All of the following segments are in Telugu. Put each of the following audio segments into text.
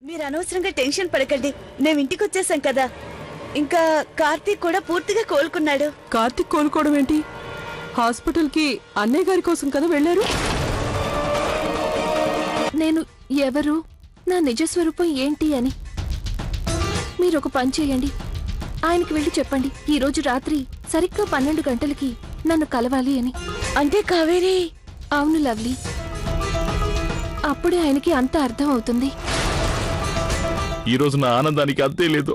మీరు అనవసరంగా టెన్షన్ పడకండి. మేము ఇంటికి వచ్చేసాం కదా. ఇంకా కార్తీక్ కూడా పూర్తిగా కోలుకున్నాడు. కార్తీక్ కోలుకోవడం ఏంటి? హాస్పిటల్ కి అన్నయ్య గారి కోసం కదా వెళ్లారు. నేను ఎవరు, నా నిజ స్వరూపం ఏంటి అని మీరు ఒక పని చేయండి. ఆయనకి వెళ్ళి చెప్పండి, ఈ రోజు రాత్రి సరిగ్గా 12 గంటలకి నన్ను కలవాలి అని. అంటే కావేరి? అవును లవ్లీ, అప్పుడే ఆయనకి అంత అర్థం అవుతుంది. ఈ రోజు నా ఆనందానికి అంతే లేదు.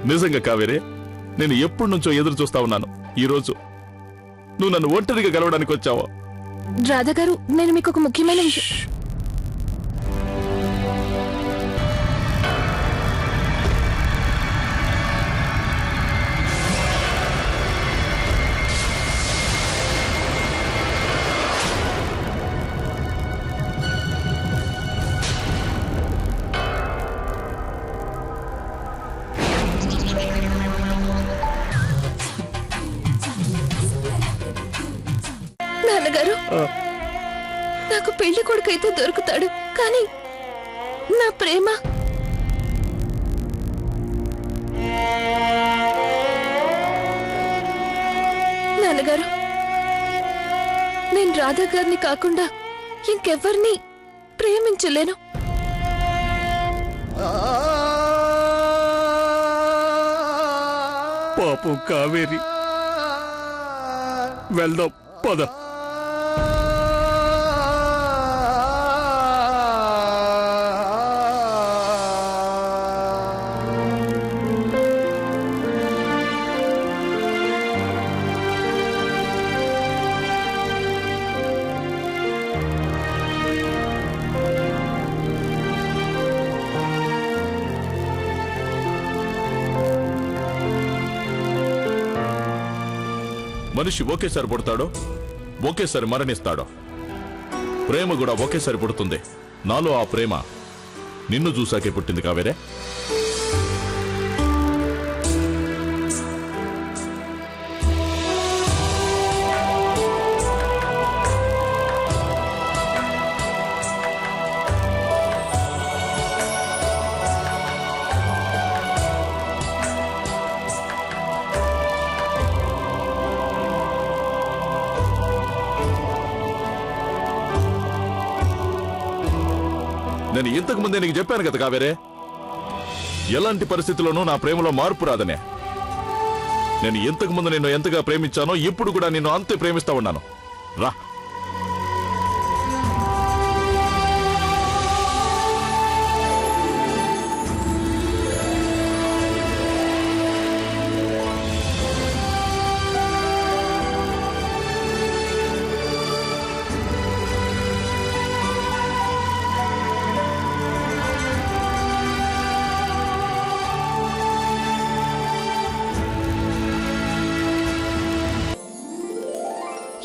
నిజంగా కావేరే, నేను ఎప్పటి నుంచో ఎదురు చూస్తా ఉన్నాను. ఈ రోజు నువ్వు నన్ను ఒంటరిగా కలవడానికి వచ్చావా? రాధా గారు, నేను మీకు ఒక ముఖ్యమైన విషయం. నాన్నగారు, నాకు పెళ్లి కొడుకైతే దొరుకుతాడు, కానీ నా ప్రేమ నాన్నగారు, నేను రాధా గారిని కాకుండా ఇంకెవ్వరిని ప్రేమించలేను. పాపం కావేరి, వెళ్దాం పద. మనిషి ఒకేసారి పుడతాడో ఒకేసారి మరణిస్తాడో. ప్రేమ కూడా ఒకేసారి పుడుతుంది. నాలో ఆ ప్రేమ నిన్ను చూసాకే పుట్టింది కావేరే. నేను ఇంతకు ముందే నీకు చెప్పాను కదా కావేరే, ఎలాంటి పరిస్థితుల్లోనూ నా ప్రేమలో మార్పు రాదనే. నేను ఇంతకు ముందు నిన్ను ఎంతగా ప్రేమించానో ఇప్పుడు కూడా నిన్ను అంతే ప్రేమిస్తా ఉన్నాను. రా.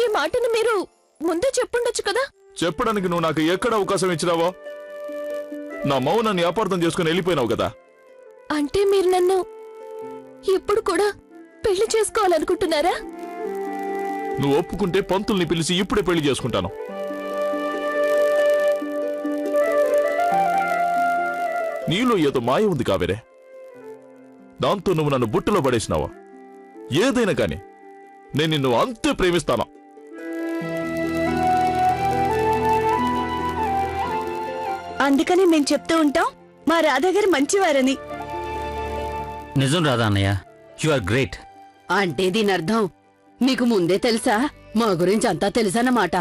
ఈ మాటను మీరు ముందే చెప్పుండొచ్చు కదా. చెప్పడానికి నువ్వు నాకు ఎక్కడ అవకాశం ఇచ్చినావో? నా మౌనాన్ని అపార్థం చేసుకుని వెళ్ళిపోయినావు కదా. అంటే మీరు నన్ను ఇప్పుడు కూడా పెళ్లి చేసుకోవాలనుకుంటున్నారా? నువ్వు ఒప్పుకుంటే పంతుల్ని పిలిచి ఇప్పుడే పెళ్లి చేసుకుంటాను. నీలో ఏదో మాయ ఉంది కావేరే. దాంతో నువ్వు నన్ను బుట్టలో పడేసినావా? ఏదైనా కాని నేను నిన్ను అంతే ప్రేమిస్తాను. అందుకని మేము చెప్తూ ఉంటాం మా రాధా గారు మంచివారని. నిజం రాధా అన్నయ్య, యు ఆర్ గ్రేట్. అంటే దీని అర్థం మీకు ముందే తెలుసా? మా గురించి అంతా తెలుసన్నమాట.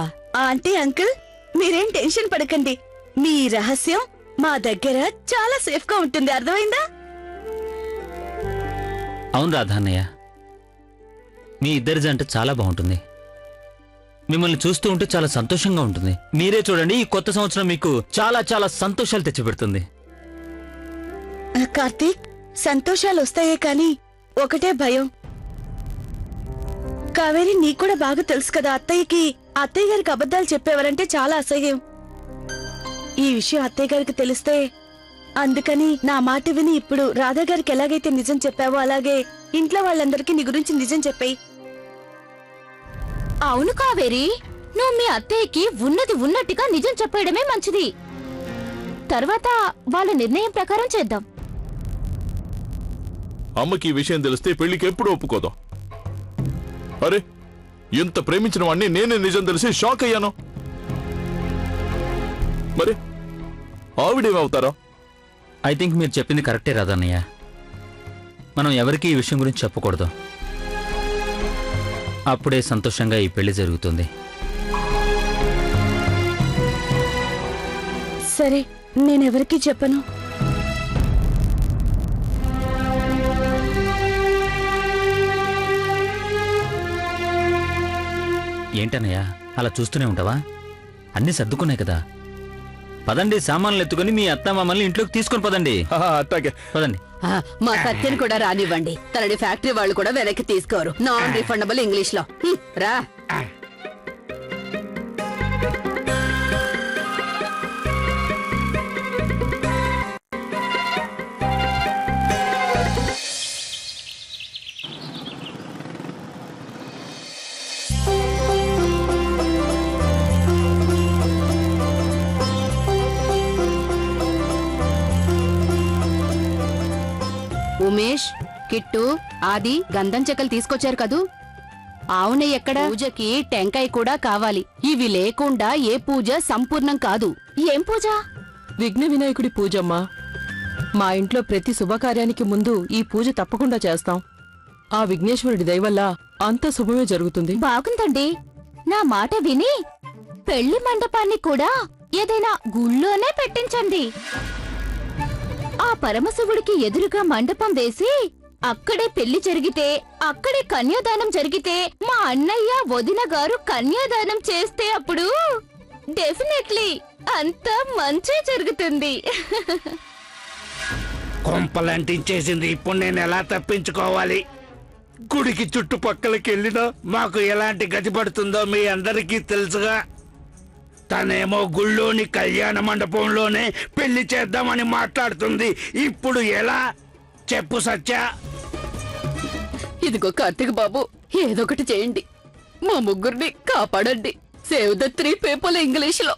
ఆంటీ అంకుల్, మీరేం టెన్షన్ పడకండి. మీ రహస్యం మా దగ్గర చాలా సేఫ్ గా ఉంటుంది. అర్థమైందా? అవును రాధా అన్నయ్య, మీ ఇద్దరి జంట చాలా బాగుంటుంది. మిమ్మల్ని చూస్తూ ఉంటే చాలా సంతోషంగా ఉంటుంది. మీరే చూడండి, ఈ కొత్త సంవత్సరం మీకు చాలా చాలా సంతోషాలు తెచ్చిపెడుతుంది. కార్తీక్, సంతోషాలు వస్తాయే కాని ఒకటే భయం. కావేరి, నీకు కూడా బాగా తెలుసు కదా, అత్తయ్య గారికి అబద్ధాలు చెప్పేవారంటే చాలా అసహ్యం. ఈ విషయం అత్తయ్య గారికి తెలిస్తే, అందుకని నా మాట విని ఇప్పుడు రాధా గారికి ఎలాగైతే నిజం చెప్పావో అలాగే ఇంట్లో వాళ్ళందరికీ నీ గురించి నిజం చెప్పేయి. అవును కావేరి, నువ్వు మీ అత్తయ్యకి ఉన్నది ఉన్నట్టుగా నిజం చెప్పడమే మంచిది. తర్వాత వాళ్ళ నిర్ణయం ప్రకారం చేద్దాం. అమ్మకి ఈ విషయం తెలిస్తే పెళ్లికి ఎప్పుడు ఒప్పుకోదాం. అరే, ఇంత ప్రేమించిన వాడిని నేనే నిజం తెలిసి షాక్ అయ్యాను. మరి ఆవిడేమవుతారా? ఐ థింక్ మీరు చెప్పింది కరెక్టే రాదన్నయ్య. మనం ఎవరికీ ఈ విషయం గురించి చెప్పకూడదు. అప్పుడే సంతోషంగా ఈ పెళ్లి జరుగుతుంది. సరే, నేనెవరికీ చెప్పను. ఏంటన్నయ్య అలా చూస్తూనే ఉంటావా? అన్నీ సర్దుకున్నాయి కదా. పదండి, సామాన్లు ఎత్తుకొని మీ అత్త మమ్మల్ని ఇంట్లోకి తీసుకొని పదండి. అట్టాగే. పదండి. మా సత్యని కూడా రానివ్వండి. తనని ఫ్యాక్టరీ వాళ్ళు కూడా వెనక్కి తీసుకోరు. నాన్ రిఫండబుల్ ఇంగ్లీష్ లో. రా. ఉమేష్, కిట్టు, ఆది గంధం చెక్కలు తీసుకొచ్చారు కదూ? అవునే, ఎక్కడ? పూజకి టెంకాయ కూడా కావాలి. ఇవి లేకుండా ఏ పూజ సంపూర్ణం కాదు. ఏం పూజ? విఘ్న వినాయకుడి పూజమ్మా. మా ఇంట్లో ప్రతి శుభకార్యానికి ముందు ఈ పూజ తప్పకుండా చేస్తాం. ఆ విఘ్నేశ్వరుడి దయవల్ల అంత శుభమే జరుగుతుంది. బాగుందండి. నా మాట విని పెళ్లి మండపాన్ని కూడా ఏదైనా గుళ్ళోనే పెట్టించండి. ఆ పరమశివుడికి ఎదురుగా మండపం వేసి అక్కడే పెళ్లి జరిగితే, అక్కడే కన్యాదానం జరిగితే, మా అన్నయ్య వదిన గారు కన్యాదానం చేస్తే అప్పుడు డెఫినెట్లీ అంతా మంచి జరుగుతుంది. కొంపలంటించేసింది. ఇప్పుడు నేను ఎలా తప్పించుకోవాలి? గుడికి చుట్టుపక్కలకి వెళ్ళినా మాకు ఎలాంటి గతి పడుతుందో మీ అందరికీ తెలుసుగా. తనేమో గుళ్ళోని కళ్యాణ మండపంలోనే పెళ్లి చేద్దామని మాట్లాడుతుంది. ఇప్పుడు ఎలా చెప్పు సత్య? ఇదిగో కార్తీక్ బాబు, ఏదొకటి చేయండి. మా ముగ్గురిని కాపాడండి. సేవ్ ద 3 పీపుల్ ఇంగ్లీష్ లో.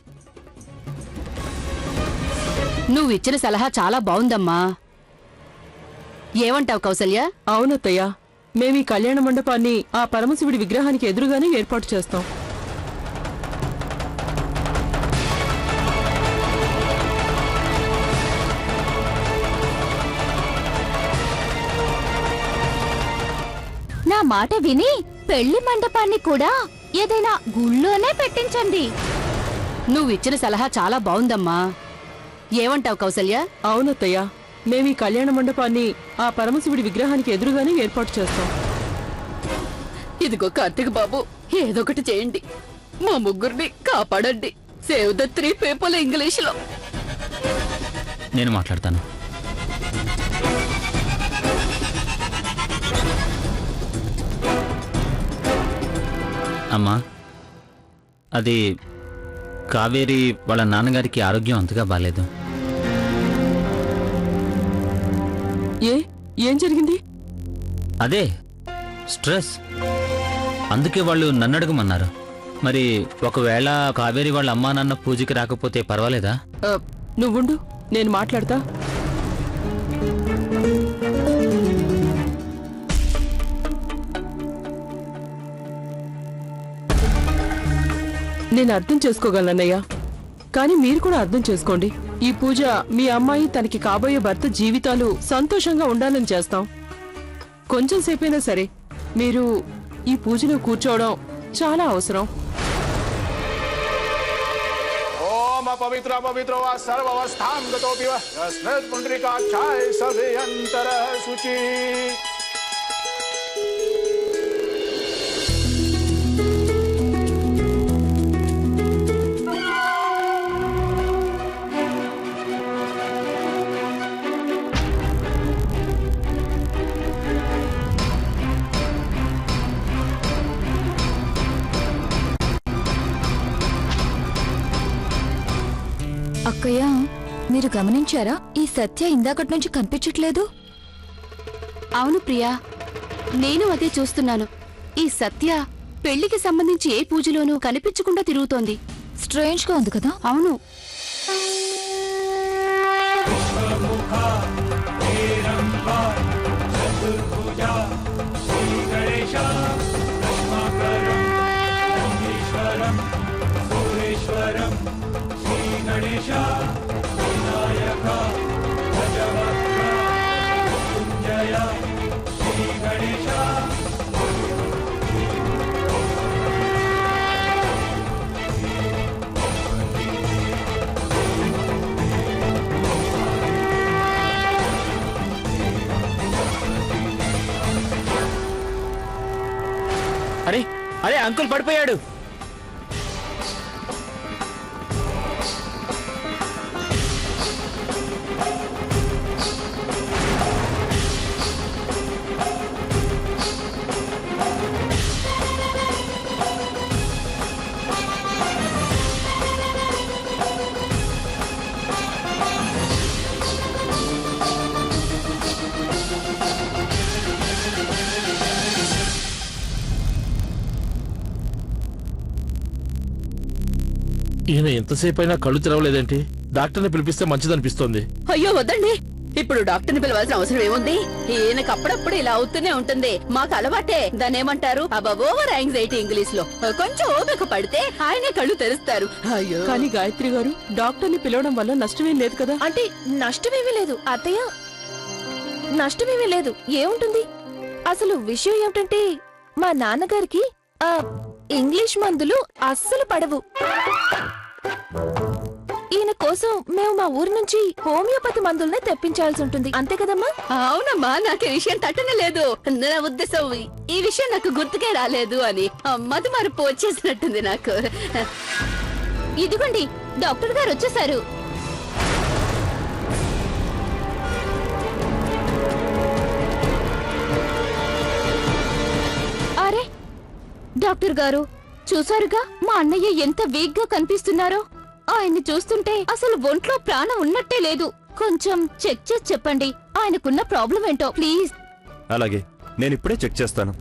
నువ్వు ఇచ్చిన సలహా చాలా బాగుందమ్మా. ఏమంటావు కౌసల్య? అవునత్తయ్య, మేమీ కళ్యాణ మండపాన్ని ఆ పరమశివుడి విగ్రహానికి ఎదురుగానే ఏర్పాటు చేస్తాం. నా మాట విని పెళ్లి మండపాన్ని కూడా ఏదైనా గుళ్ళోనే పెట్టించండి. నువ్వు ఇచ్చిన సలహా చాలా బాగుందమ్మా. ఏమంటావు కౌసల్య? అవునత్తయ్య, మేమీ కళ్యాణ మండపాన్ని ఆ పరమశివుడి విగ్రహానికి ఎదురుగానే ఏర్పాటు చేస్తాం. ఇదిగో కార్తీక్ బాబు, ఏదొకటి చేయండి. మా ముగ్గురిని కాపాడండి. సేవ్ ద 3 పీపుల్ ఇంగ్లీష్ లో. నేను మాట్లాడతాను. అమ్మా, అది కావేరి వాళ్ళ నాన్నగారికి ఆరోగ్యం అంతగా బాలేదు. ఏం జరిగింది? అదే స్ట్రెస్. అందుకే వాళ్ళు నన్ను అడగమన్నారు. మరి ఒకవేళ కావేరి వాళ్ళ అమ్మా నాన్న పూజకి రాకపోతే పర్వాలేదా? నువ్వుండు, నేను మాట్లాడతా. నేను అర్థం చేసుకోగలనయ్యా, కానీ మీరు కూడా అర్థం చేసుకోండి. ఈ పూజ మీ అమ్మాయి తనకి కాబోయే భర్త జీవితాలు సంతోషంగా ఉండాలని చేస్తాం. కొంచెం సేపైనా సరే మీరు ఈ పూజలో కూర్చోవడం చాలా అవసరం. ओम पवित्र पवित्रो वा सर्वावस्थां गतोऽपि वा यस्मिन् पुण्डरीकाक्षाय सभेऽन्तरः शुचि। అక్కయ్య, మీరు గమనించారా? ఈ సత్య ఇందాకటి నుంచి కనిపించట్లేదు. అవును ప్రియా, నేను అదే చూస్తున్నాను. ఈ సత్య పెళ్లికి సంబంధించి ఏ పూజలోనూ కనిపించకుండా తిరుగుతోంది. స్ట్రేంజ్ గా ఉంది కదా. అవును. అరే అంకుల్ పడిపోయాడు. ఈయన ఎంతసేపు అయినా కళ్ళు తెరవలేదేంటి? డాక్టర్ని పిలిపిస్తే మంచిదనిపిస్తోంది. అయ్యో వద్దండి, ఇప్పుడు డాక్టర్ని పిలవాల్సిన అవసరం ఏముంది? ఈయనకు అప్పుడప్పుడు ఇలా అవుతూనే ఉంటుంది. మాకు అలవాటే. దాన్ని ఏమంటారు? ఓవర్ యాంగ్జైటీ ఇంగ్లీష్ లో. కొంచెం ఓపిక పడితే ఆయనే కళ్ళు తెరుస్తారు. అయ్యో కానీ గాయత్రి గారు, డాక్టర్ని పిలవడం వల్ల నష్టమేం లేదు కదా? అంటే నష్టమేమీ లేదు అత్తయ్య, నష్టమేమీ లేదు. ఏముంటుంది? అసలు విషయం ఏమిటంటే మా నాన్నగారికి ఆ ఇంగ్లీష్ మందులు అస్సలు పడవు. ఈయన కోసం మేము మా ఊరు నుంచి హోమియోపతి మందుల్ని తెప్పించాల్సి ఉంటుంది. అంతే కదమ్మా? అవునమ్మా, నాకు ఈ విషయం తట్టనే లేదు. నా ఉద్దేశం ఈ విషయం నాకు గుర్తుకే రాలేదు అని. మతిమరుపు వచ్చేసినట్టుంది నాకు. ఇదిగోండి, డాక్టర్ గారు వచ్చేసారు. అరే డాక్టర్ గారు, చూసారుగా మా అన్నయ్య ఎంత వీక్ గా కనిపిస్తున్నారో. ఆయన్ని చూస్తుంటే అసలు ఒంట్లో ప్రాణం ఉన్నట్టే లేదు. కొంచెం చెక్ చేసి చెప్పండి ఆయనకున్న ప్రాబ్లం ఏంటో ప్లీజ్. అలాగే, నేనిప్పుడే చెక్ చేస్తాను.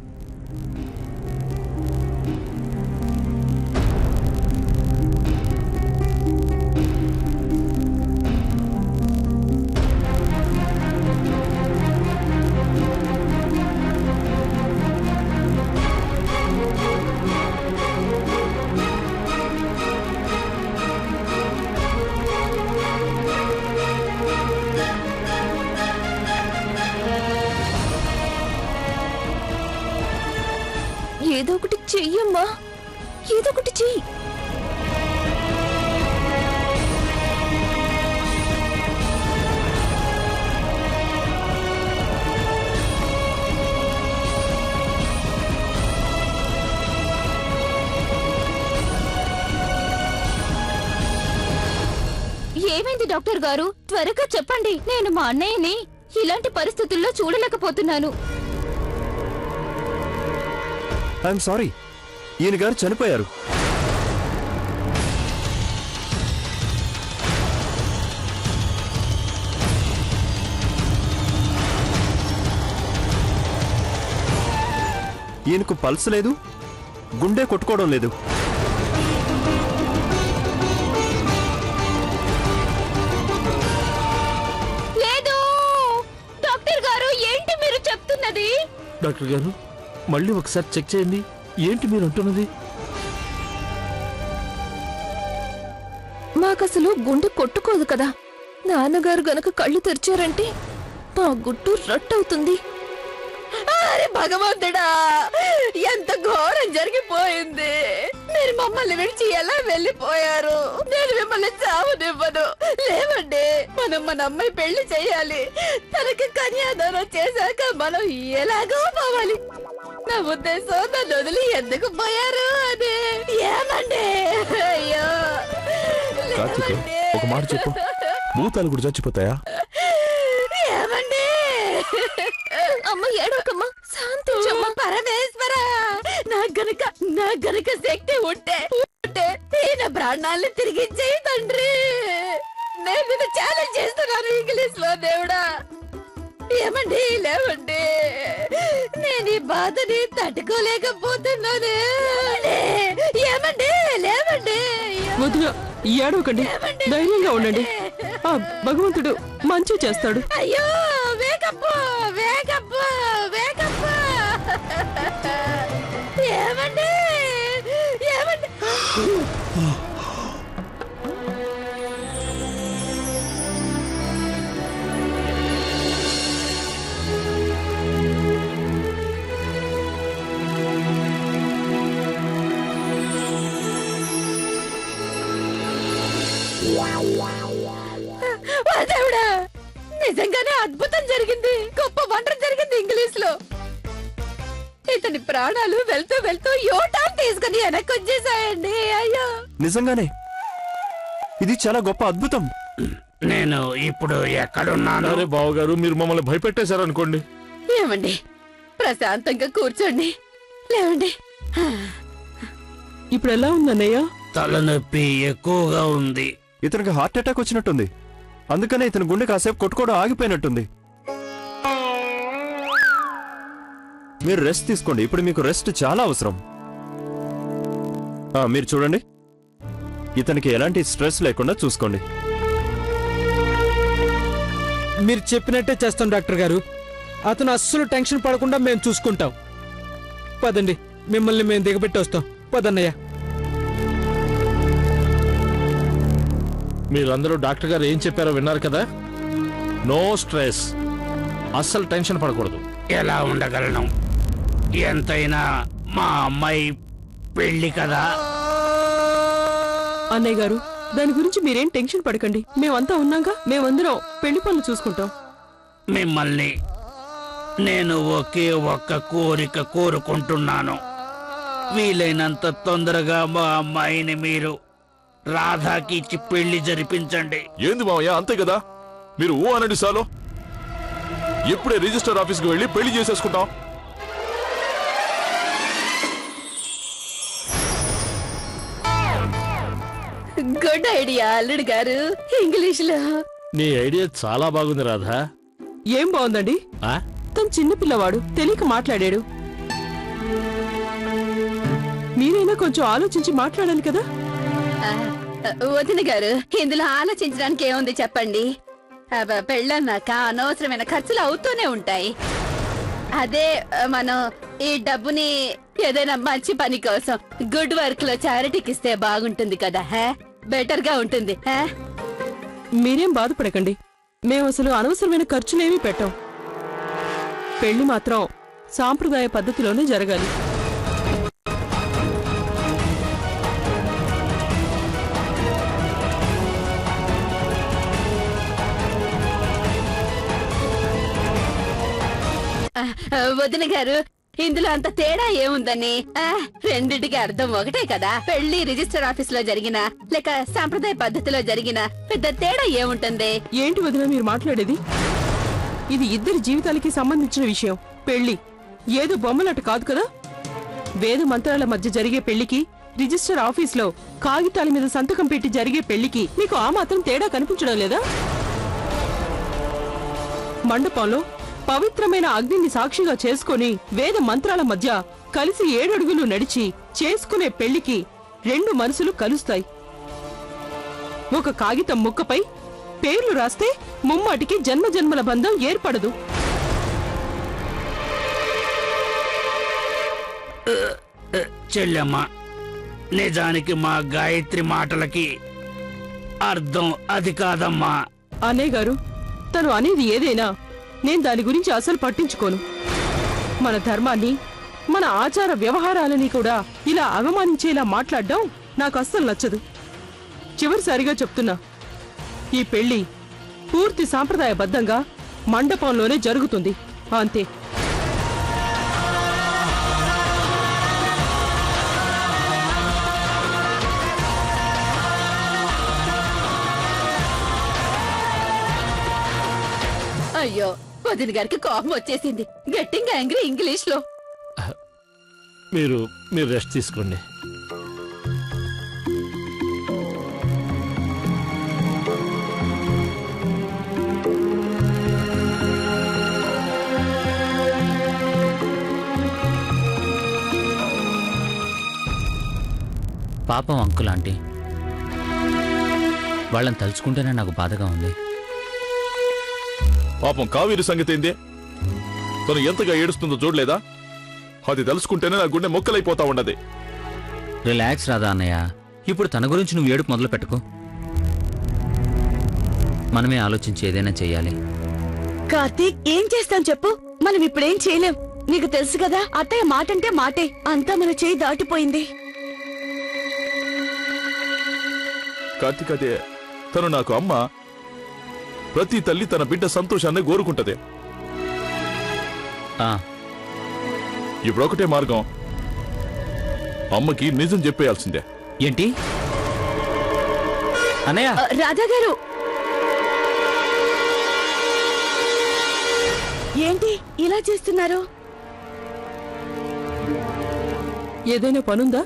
ఏదో ఒకటి చెయ్యమ్మా, ఏదో ఒకటి చెయ్యి. ఏమైంది డాక్టర్ గారు? త్వరగా చెప్పండి. నేను మా అన్నయ్యని ఇలాంటి పరిస్థితుల్లో చూడలేకపోతున్నాను. ఐఎమ్ సారీ, ఈయన గారు చనిపోయారు. ఈయనకు పల్స్ లేదు, గుండె కొట్టుకోవడం లేదు. లేదు డాక్టర్ గారు, ఏంటి మీరు చెప్తున్నది? డాక్టర్ గారు, మళ్ళీ ఒకసారి చెక్ చేయండి. ఏంటి మీరు అంటున్నది? మాకసలు గుండె కొట్టుకోదు కదా. నాన్నగారు గనక కళ్ళు తెరిచారంటే మా గుట్టు రట్టవుతుంది. అరే భగవంతుడా, ఎంత ఘోరం జరిగిపోయింది. మీరు మమ్మల్ని విడిచి ఎలా వెళ్ళిపోయారు? నేను మిమ్మల్ని చావనివ్వను. లేవండి, మనం మన అమ్మాయి పెళ్లి చేయాలి. తనకి కన్యాదానం చేశాక మనం ఎలాగో పోవాలి. నా ఉద్దేశం నన్ను వదిలి ఎందుకు పోయారు అదే. ఏమండి? అయ్యో కార్తిక్, ఒక మాట చెప్పు, భూతాలు కూడా చచ్చిపోతాయా? ఏమండి? అమ్మ ఏడవకమ్మా, శాంతించమ్మా. పరమేశ్వర, నా గనక శక్తి ఉంటే ఈయన ప్రాణాలను తిరిగిచ్చేయి తండ్రి. నేను నిన్ను ఛాలెంజ్ చేస్తున్నాను ఇంగ్లీష్ లో. దేవుడా, ఏమండి? లేవండి, నేను ఈ బాధని తట్టుకోలేకపోతున్నాను. ఏమండి? లేవండి. వద్దుగా ఏడవకండి, ధైర్యంగా ఉండండి. ఆ భగవంతుడు మంచి చేస్తాడు. అయ్యో, వేకప్పు వేకప్పు వేకప్పు. ఏమండి? ఏమండి? దేవుడా, నిజంగానే అద్భుతం జరిగింది. గొప్ప వండర్ జరిగింది ఇంగ్లీష్ లో. ఇతని ప్రాణాలు వెళ్తూ వెళ్తూ యోటాన్ తీసుకుని వెనక్కి వచ్చేసాయండి. అయ్యో నిజంగానే ఇది చాలా గొప్ప అద్భుతం. నేను ఇప్పుడు ఎక్కడున్నాను? అరే బావగారు, మీరు మమ్మల్ని భయపెట్టేశారనుకోండి. ఏమండి ప్రశాంతంగా కూర్చోండి. లేవండి. ఇప్పుడు ఎలా ఉందన్నయ్య? తలనొప్పి ఎక్కువగా ఉంది. ఇతనికి హార్ట్ అటాక్ వచ్చినట్టుంది. అందుకనే ఇతని గుండె కాసేపు కొట్టుకోవడం ఆగిపోయినట్టుంది. మీరు రెస్ట్ తీసుకోండి. ఇప్పుడు మీకు రెస్ట్ చాలా అవసరం. మీరు చూడండి, ఇతనికి ఎలాంటి స్ట్రెస్ లేకుండా చూసుకోండి. మీరు చెప్పినట్టే చేస్తాం డాక్టర్ గారు. అతను అస్సలు టెన్షన్ పడకుండా మేము చూసుకుంటాం. పదండి, మిమ్మల్ని మేము దిగబెట్టి వస్తాం. పదన్నయ్య. మీరందరూ డాక్టర్ గారు ఏం చెప్పారో విన్నారు కదా. నో స్ట్రెస్, అస్సలు టెన్షన్ పడకూడదు. ఎలా ఉండగలను? ఎంతైనా మా అమ్మాయి పెళ్లి కదా. అన్నయ్య గారు, దాని గురించి మీరేం టెన్షన్ పడకండి. మేమంతా ఉన్నాగా. మేమందరం పెళ్లి పనులు చూసుకుంటాం. మిమ్మల్ని నేను ఒకే ఒక్క కోరిక కోరుకుంటున్నాను. వీలైనంత తొందరగా మా అమ్మాయిని మీరు రాధాకి ఇచ్చి పెళ్లి జరిపించండి. ఏంది మావయ్య, అంతే కదా. మీరు ఓ అనండి సాలో. ఇప్పుడే రిజిస్టర్ ఆఫీస్కి వెళ్ళి పెళ్లి చేసేసుకుంటాం. గుడ్ ఐడియా అల్లుడు గారు. ఇంగ్లీష్ లో నీ ఐడియా చాలా బాగుంది రాధా. ఏం బాగుందండి? ఆ? తను చిన్న పిల్లవాడు, తెలియక మాట్లాడాడు. మీరైనా కొంచెం ఆలోచించి మాట్లాడాలి కదా. వదిన గారు, ఇందులో ఆలోచించడానికి ఏముంది చెప్పండి. పెళ్ళన్నాక అనవసరమైన ఖర్చులు అవుతూనే ఉంటాయి. అదే మనం ఈ డబ్బుని ఏదైనా మంచి పని కోసం గుడ్ వర్క్ లో చారిటీకి ఇస్తే బాగుంటుంది కదా. బెటర్ గా ఉంటుంది. మీరేం బాధపడకండి. మేము అసలు అనవసరమైన ఖర్చులేమీ పెట్టాం. పెళ్లి మాత్రం సాంప్రదాయ పద్ధతిలోనే జరగాలి. వదిన గారు, ఇందులో అంత తేడా ఏముందని? రెండిటికి అర్థం ఒకటే కదా. పెళ్లి రిజిస్టర్ ఆఫీస్ లో జరిగిన లేక సాంప్రదాయ పద్ధతిలో జరిగిన పెద్ద తేడా ఏముంటుంది? ఏంటి వదిన మీరు మాట్లాడేది? ఇది ఇద్దరి జీవితాలకి సంబంధించిన విషయం. పెళ్లి ఏదో బొమ్మలట కాదు కదా. వేద మంత్రాల మధ్య జరిగే పెళ్లికి, రిజిస్టర్ ఆఫీస్లో కాగితాల మీద సంతకం పెట్టి జరిగే పెళ్లికి మీకు ఆ మాత్రం తేడా కనిపించడం లేదా? మండపంలో పవిత్రమైన అగ్నిని సాక్షిగా చేసుకుని వేద మంత్రాల మధ్య కలిసి 7 అడుగులు నడిచి చేసుకునే పెళ్లికి 2 మనసులు కలుస్తాయి. ఒక కాగితం ముక్కపై పేర్లు రాస్తే ముమ్మాటికి జన్మజన్మల బంధం ఏర్పడదు. చెల్లెమ్మ, నిజానికి మా గాయత్రి మాటలకి అర్థం అది కాదమ్మా. అన్నయ్య గారు, తను అనేది ఏదైనా నేను దాని గురించి అసలు పట్టించుకోను. మన ధర్మాన్ని, మన ఆచార వ్యవహారాలని కూడా ఇలా అవమానించేలా మాట్లాడడం నాకు అస్సలు నచ్చదు. చివరిసారిగా చెప్తున్నా, ఈ పెళ్లి పూర్తి సాంప్రదాయబద్ధంగా మండపంలోనే జరుగుతుంది. అంతే. అయ్యో, వదిన గారికి కోపం వచ్చేసింది. గట్టింగ్ యాంగ్రీ ఇంగ్లీష్ లో. మీరు రెస్ట్ తీసుకోండి. పాపం అంకుల్ ఆంటీ, వాళ్ళని తలుచుకుంటేనే నాకు బాధగా ఉంది. పాపం కావేరి సంగతి ఏంది? తను ఎంతగా ఏడుస్తుందో చూడలేదా? అది తలుచుకుంటేనే నా గుండె మొక్కలైపోతా ఉన్నది. రిలాక్స్ రాదా అన్నయ్య. ఇప్పుడు తన గురించి నువ్వు ఏడుపు మొదలు పెట్టుకో. మనమే ఆలోచించి ఏదైనా చెయ్యాలి. కార్తీక్, ఏం చేస్తాం చెప్పు? మనం ఇప్పుడేం చేయలేం. నీకు తెలుసు కదా, అత్తయ్య మాటంటే మాటే. అంతా మన చేయి దాటిపోయింది. కార్తీక్, అదే తను నాకు అమ్మ. ప్రతి తల్లి తన బిడ్డ సంతోషాన్ని కోరుకుంటది. ఇప్పుడు ఒకటే మార్గం, అమ్మకి నిజం చెప్పేయాల్సిందే. ఏంటి అన్నయ్య? రాధా గారు ఏంటి ఇలా చేస్తున్నారు? ఏదైనా పనుందా?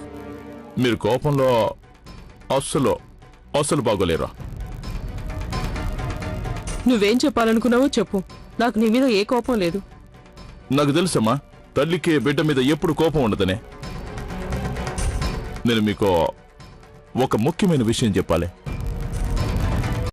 మీరు కోపంలో అస్సలు బాగోలేరా? నువ్వేం చెప్పాలనుకున్నావో చెప్పు. నాకు నీ మీద ఏ కోపం లేదు. నాకు తెలుసమ్మా, తల్లికి బిడ్డ మీద ఎప్పుడు కోపం ఉండదనే. నేను మీకు ఒక ముఖ్యమైన విషయం చెప్పాలి.